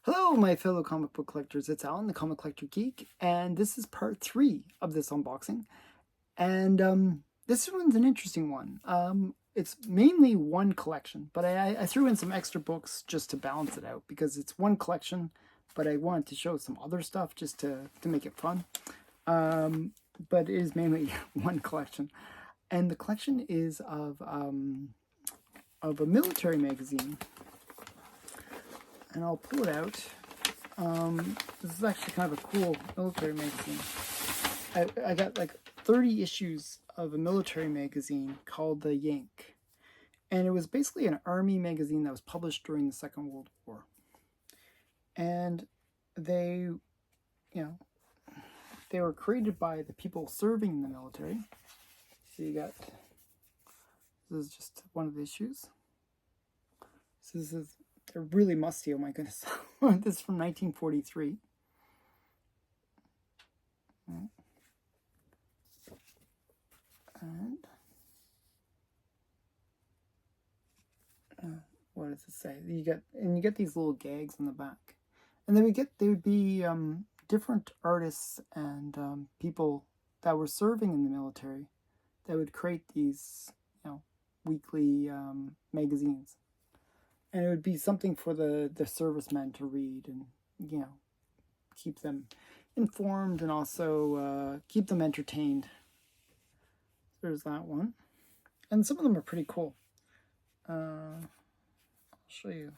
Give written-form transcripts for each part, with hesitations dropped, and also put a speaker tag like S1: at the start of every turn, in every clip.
S1: Hello, my fellow comic book collectors. It's Alan, the Comic Collector Geek, and this is part 3 of this unboxing. And this one's an interesting one. It's mainly one collection, but I threw in some extra books just to balance it out because it's one collection, but I wanted to show some other stuff just to make it fun. But it is mainly one collection, and the collection is of a military magazine. And I'll pull it out. This is actually kind of a cool military magazine. I got like 30 issues of a military magazine called the Yank. And it was basically an army magazine that was published during the Second World War. And they were created by the people serving in the military. So this is just one of the issues. So they're really musty, oh my goodness. This is from 1943. And what does it say? You get these little gags on the back. And they would be different artists and people that were serving in the military that would create these, weekly magazines. And it would be something for the servicemen to read and, keep them informed and also keep them entertained. There's that one. And some of them are pretty cool. I'll show you.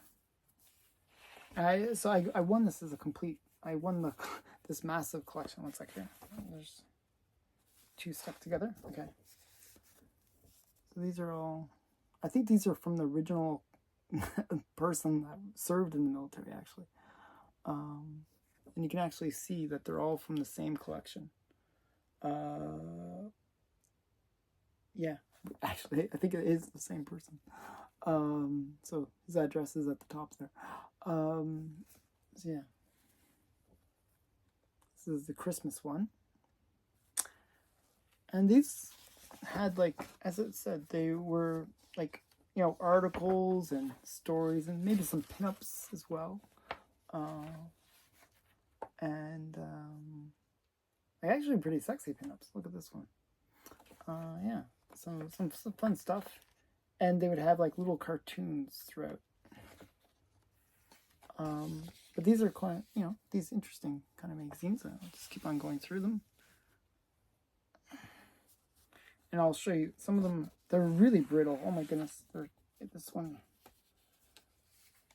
S1: I won this as a complete. I won this massive collection. One sec here. There's 2 stuck together. Okay. So these are all. I think these are from the original person that served in the military, actually. And you can actually see that they're all from the same collection. Yeah, actually, I think it is the same person. So his address is at the top there. So yeah. This is the Christmas one. And these had, like, as it said, they were like, articles and stories and maybe some pinups as well. Actually pretty sexy pinups. Look at this one. Yeah, some fun stuff. And they would have like little cartoons throughout. But these are quite, these interesting kind of magazines. I'll just keep on going through them. And I'll show you some of them. They're really brittle. Oh my goodness. This one.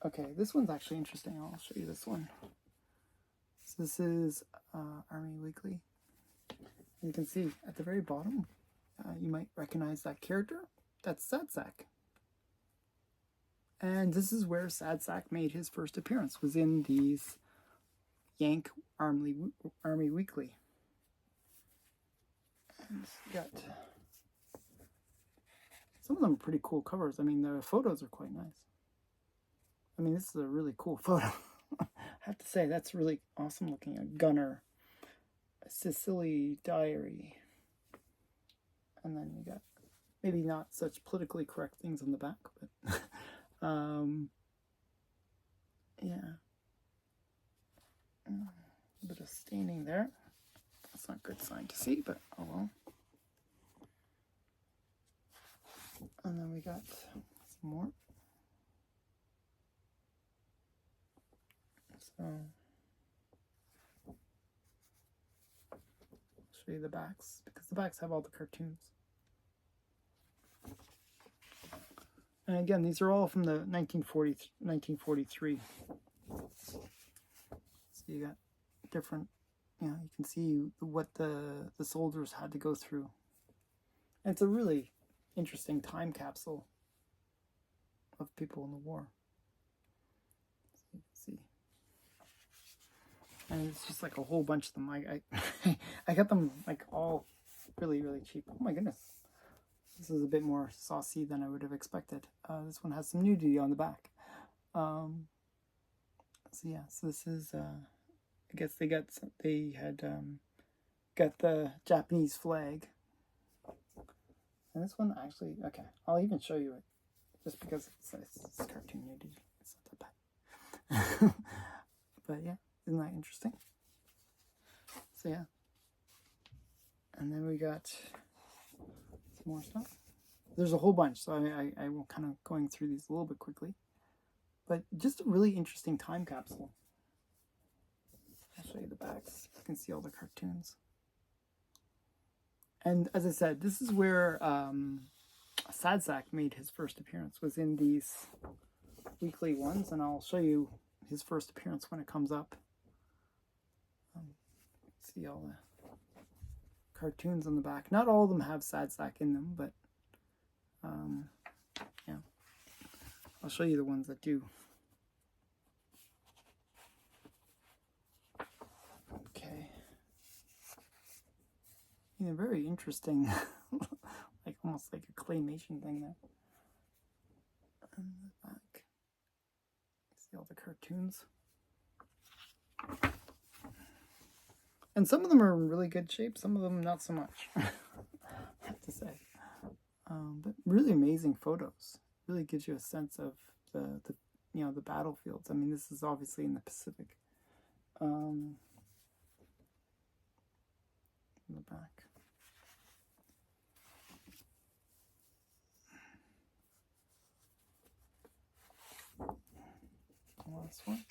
S1: Okay, this one's actually interesting. I'll show you this one. So this is Army Weekly. You can see at the very bottom, you might recognize that character. That's Sad Sack. And this is where Sad Sack made his first appearance, was in these Yank Army Weekly. And you got some of them are pretty cool covers. I mean, the photos are quite nice. I mean, this is a really cool photo. I have to say, that's really awesome looking. A gunner, a Sicily diary. And then you got maybe not such politically correct things on the back, but yeah. A bit of staining there. That's not a good sign to see, but oh well. And then we got some more. So, I'll show you the backs, because the backs have all the cartoons. And again, these are all from the 1943. So you got different, you can see what the soldiers had to go through. And it's a really interesting time capsule of people in the war. So you can see. And it's just like a whole bunch of them. I got them like all really, really cheap. Oh my goodness. This is a bit more saucy than I would have expected. This one has some nudity on the back. So yeah, so this is, I guess they had got the Japanese flag. And this one actually, okay, I'll even show you it, just because it's cartoon nudity. It's not that bad. But yeah, isn't that interesting? So yeah. And then we got some more stuff. There's a whole bunch, so I will kind of going through these a little bit quickly. But just a really interesting time capsule. I'll show you the backs. You can see all the cartoons. And as I said, this is where Sadsack made his first appearance, was in these weekly ones, and I'll show you his first appearance when it comes up. See all the cartoons on the back. Not all of them have Sadsack in them, but yeah. I'll show you the ones that do. Okay. Yeah, very interesting. Like almost like a claymation thing there. And the back. See all the cartoons. And some of them are in really good shape, some of them not so much, I have to say. But really amazing photos. Really gives you a sense of the the battlefields. I mean, this is obviously in the Pacific. In the back. The last one.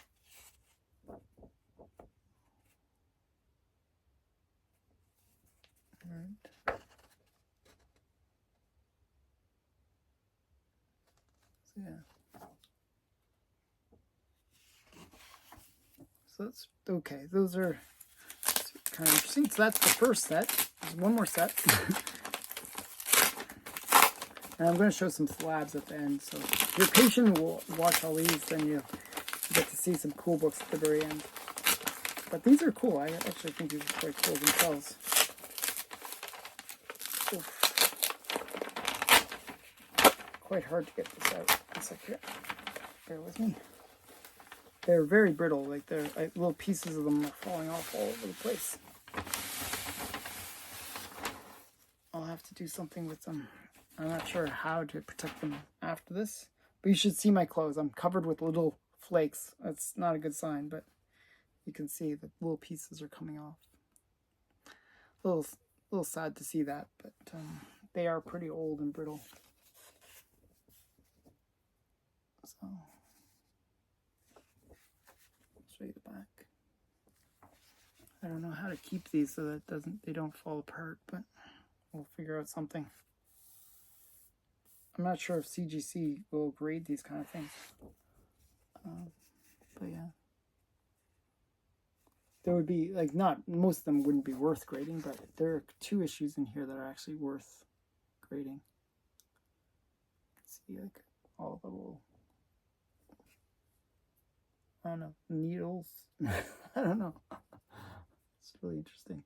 S1: All right. So yeah. So that's okay. Those are kind of interesting. So that's the first set. There's one more set. And I'm going to show some slabs at the end. So if you're patient, we'll watch all these, then you get to see some cool books at the very end. But these are cool. I actually think these are quite cool themselves. Oof. Quite hard to get this out. One sec here. Bear with me. They're very brittle. Like they're little pieces of them are falling off all over the place. I'll have to do something with them. I'm not sure how to protect them after this. But you should see my clothes. I'm covered with little flakes. That's not a good sign, but you can see the little pieces are coming off. A little sad to see that, but they are pretty old and brittle. So, I'll show you the back. I don't know how to keep these so that they don't fall apart, but we'll figure out something. I'm not sure if CGC will grade these kind of things. But yeah. There would be, like, not, most of them wouldn't be worth grading, but there are 2 issues in here that are actually worth grading. See, like, all the little, I don't know, needles. I don't know. It's really interesting.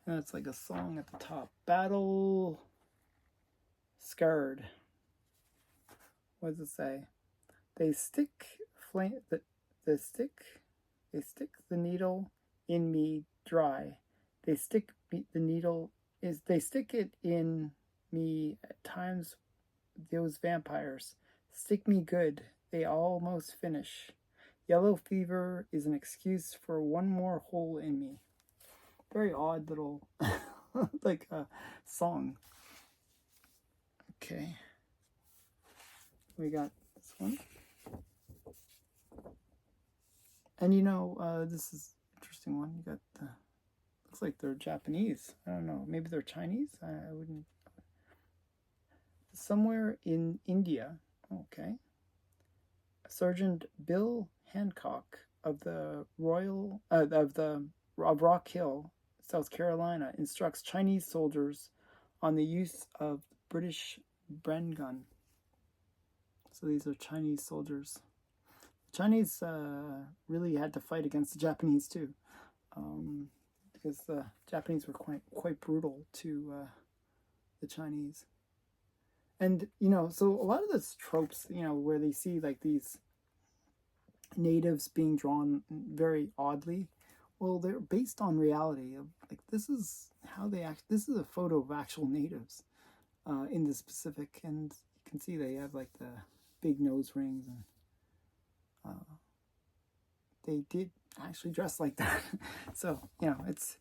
S1: And it's like a song at the top. Battle Scarred. What does it say? They stick the needle in me dry. They stick it in me at times. Those vampires stick me good. They almost finish. Yellow fever is an excuse for one more hole in me. Very odd little like a song. Okay. We got this one. And this is an interesting one. You got the, looks like they're Japanese. I don't know. Maybe they're Chinese? I wouldn't. Somewhere in India. Okay. Sergeant Bill Hancock of the Rock Hill, South Carolina, instructs Chinese soldiers on the use of British Bren gun. So these are Chinese soldiers. The Chinese really had to fight against the Japanese too, because the Japanese were quite brutal to the Chinese. And, so a lot of those tropes, where they see like these natives being drawn very oddly, well, they're based on reality of like, this is how they act. This is a photo of actual natives in the Pacific. And you can see they have like the big nose rings and they did actually dress like that. So, you know, it's,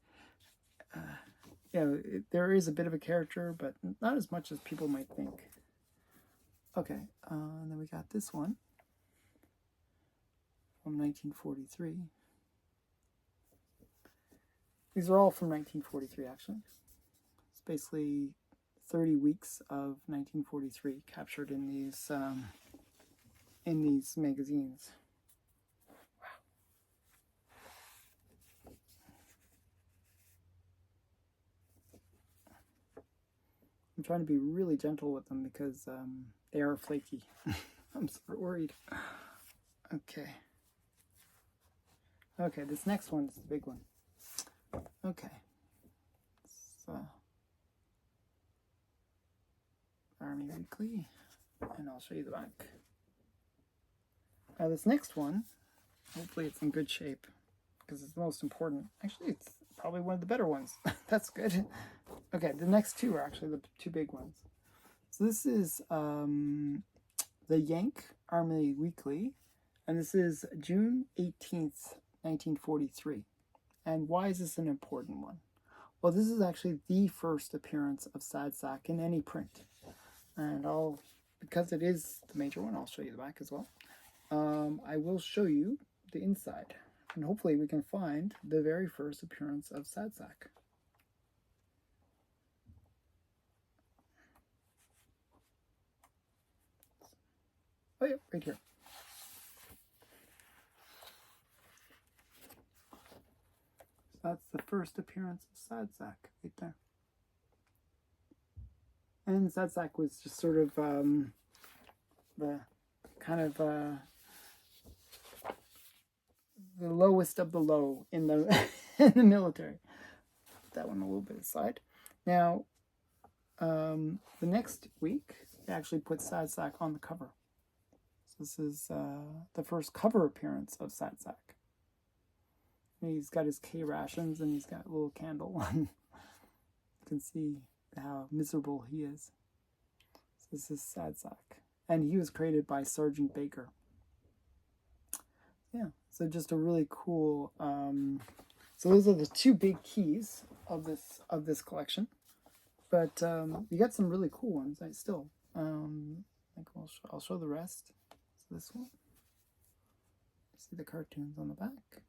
S1: you know, there is a bit of a character, but not as much as people might think. Okay, and then we got this one from 1943. These are all from 1943, actually. It's basically 30 weeks of 1943 captured in these magazines. Wow. I'm trying to be really gentle with them because they are flaky. I'm sort of worried. Okay. Okay, this next one is the big one. Okay. So, Army Weekly, and I'll show you the back. Now this next one, hopefully it's in good shape, because it's the most important. Actually, it's probably one of the better ones. That's good. Okay, the next two are actually the two big ones. So this is the Yank Army Weekly, and this is June 18th, 1943. And why is this an important one? Well, this is actually the first appearance of Sad Sack in any print. And because it is the major one, I'll show you the back as well. I will show you the inside. And hopefully we can find the very first appearance of Sad Sack. Oh yeah, right here. That's the first appearance of Sad Sack right there. And Sad Sack was just sort of the kind of the lowest of the low in the in the military. Put that one a little bit aside. Now, the next week they actually put Sad Sack on the cover. So this is the first cover appearance of Sad Sack. He's got his K rations and he's got a little candle. You can see how miserable he is. So this is Sad Sack. And he was created by Sergeant Baker. Yeah, so just a really cool... so those are the two big keys of this collection. But you got some really cool ones. I still... I think I'll show the rest. So this one. See the cartoons on the back.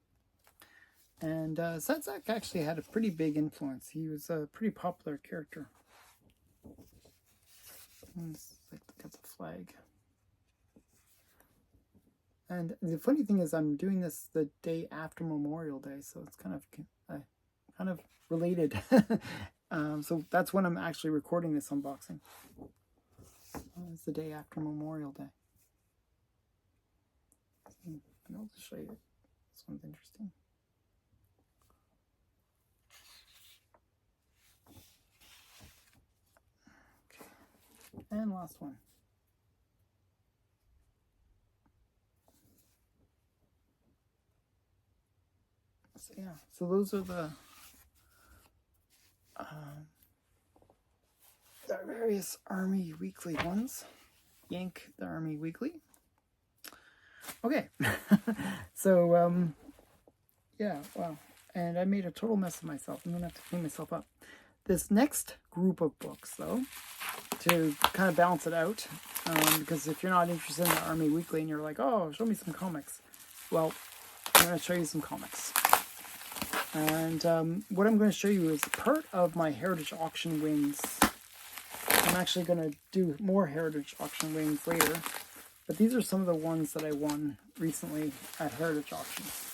S1: And Sad Sack actually had a pretty big influence. He was a pretty popular character. Got the flag. And the funny thing is, I'm doing this the day after Memorial Day, so it's kind of related. So that's when I'm actually recording this unboxing. It's the day after Memorial Day. And I'll just show you. This one's interesting. And last one. So yeah, so those are the various Army Weekly ones. Yank, the Army Weekly. Okay, so yeah, wow. And I made a total mess of myself. I'm gonna have to clean myself up. This next group of books, though, to kind of balance it out, because if you're not interested in the Army Weekly and you're like, oh, show me some comics, well, I'm going to show you some comics. And what I'm going to show you is part of my Heritage Auction wins. I'm actually going to do more Heritage Auction wins later, but these are some of the ones that I won recently at Heritage Auctions.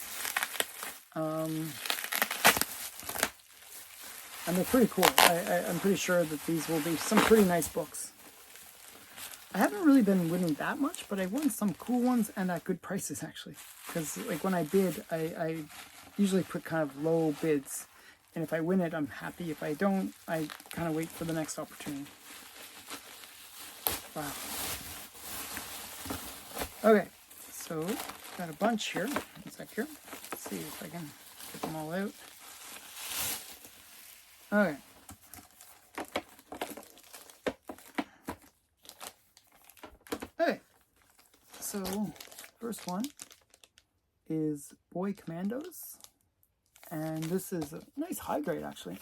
S1: And they're pretty cool. I'm pretty sure that these will be some pretty nice books. I haven't really been winning that much, but I won some cool ones and at good prices, actually. Because like when I bid, I usually put kind of low bids. And if I win it, I'm happy. If I don't, I kind of wait for the next opportunity. Wow. Okay, so got a bunch here. One sec here. Let's see if I can get them all out. Okay. Okay. So, first one is Boy Commandos. And this is a nice high grade, actually.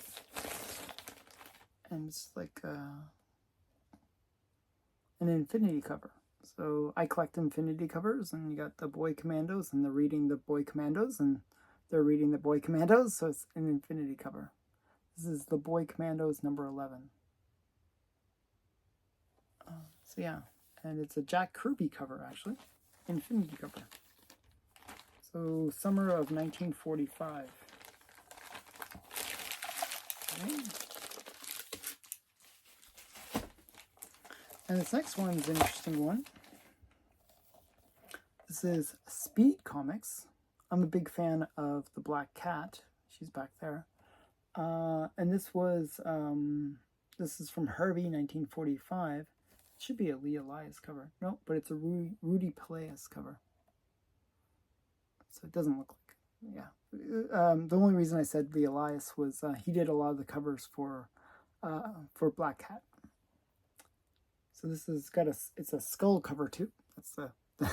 S1: And it's like an infinity cover. So I collect infinity covers, and you got the Boy Commandos, and they're reading the Boy Commandos, and they're reading the Boy Commandos, so it's an infinity cover. This is the Boy Commandos number 11. So yeah, and it's a Jack Kirby cover, actually. Infinity cover. So summer of 1945. Okay. And this next one is an interesting one. This is Speed Comics. I'm a big fan of the Black Cat. She's back there. And this is from Harvey, 1945. It should be a Lee Elias cover. No, but it's a Rudy Peleas cover. So it doesn't look like, yeah. The only reason I said Lee Elias was he did a lot of the covers for Black Cat. So this has got it's a skull cover too. That's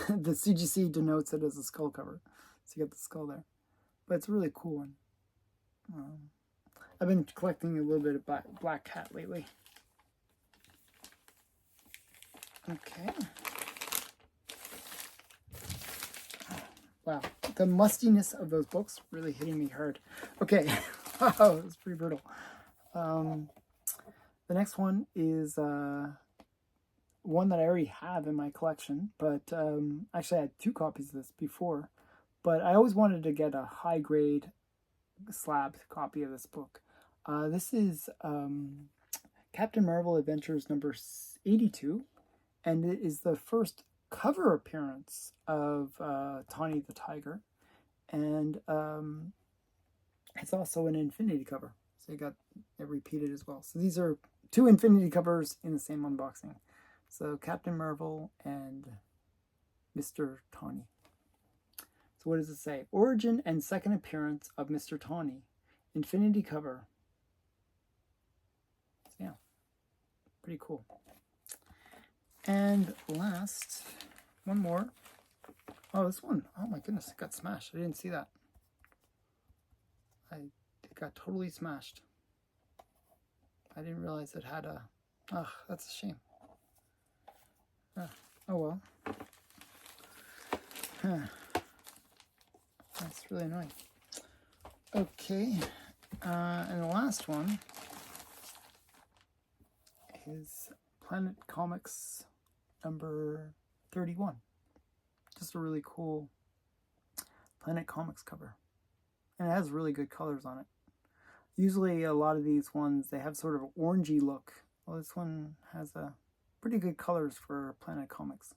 S1: the CGC denotes it as a skull cover. So you got the skull there. But it's a really cool one. I've been collecting a little bit of Black Cat lately. Okay. Wow, the mustiness of those books really hitting me hard. Okay, wow, it's pretty brutal. The next one is one that I already have in my collection, but actually I had 2 copies of this before, but I always wanted to get a high grade slab copy of this book. This is Captain Marvel Adventures number 82, and it is the first cover appearance of Tawny the Tiger, and it's also an infinity cover, so you got it repeated as well. So these are 2 infinity covers in the same unboxing. So Captain Marvel and Mr. Tawny. So what does it say? Origin and second appearance of Mr. Tawny, infinity cover. So yeah, pretty cool. And last, one more. Oh, this one. Oh my goodness, it got smashed. I didn't see that. It got totally smashed. I didn't realize it had a... Oh, that's a shame. Oh well. That's really annoying. Okay. And the last one is Planet Comics number 31. Just a really cool Planet Comics cover. And it has really good colors on it. Usually a lot of these ones, they have sort of an orangey look. Well, this one has a pretty good colors for Planet Comics.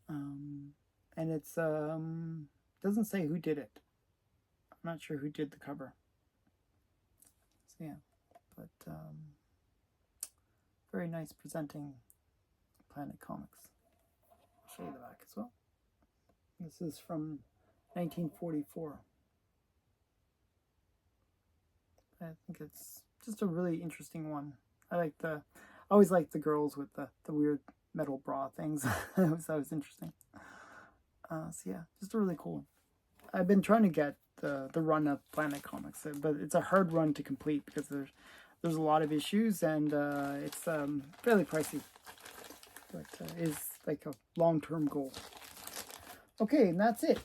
S1: And it's, doesn't say who did it. I'm not sure who did the cover. So yeah, but very nice presenting Planet Comics. I'll show you the back as well. This is from 1944. I think it's just a really interesting one. I always like the girls with the weird metal bra things. That was interesting. So yeah, just a really cool one. I've been trying to get the run of Planet Comics, but it's a hard run to complete because there's a lot of issues, and it's fairly pricey, but is like a long-term goal. Okay, and that's it.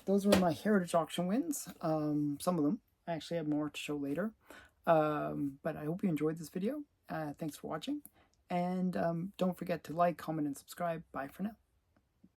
S1: Those were my Heritage Auction wins. Some of them. I actually have more to show later. But I hope you enjoyed this video. Thanks for watching. And don't forget to like, comment, and subscribe. Bye for now.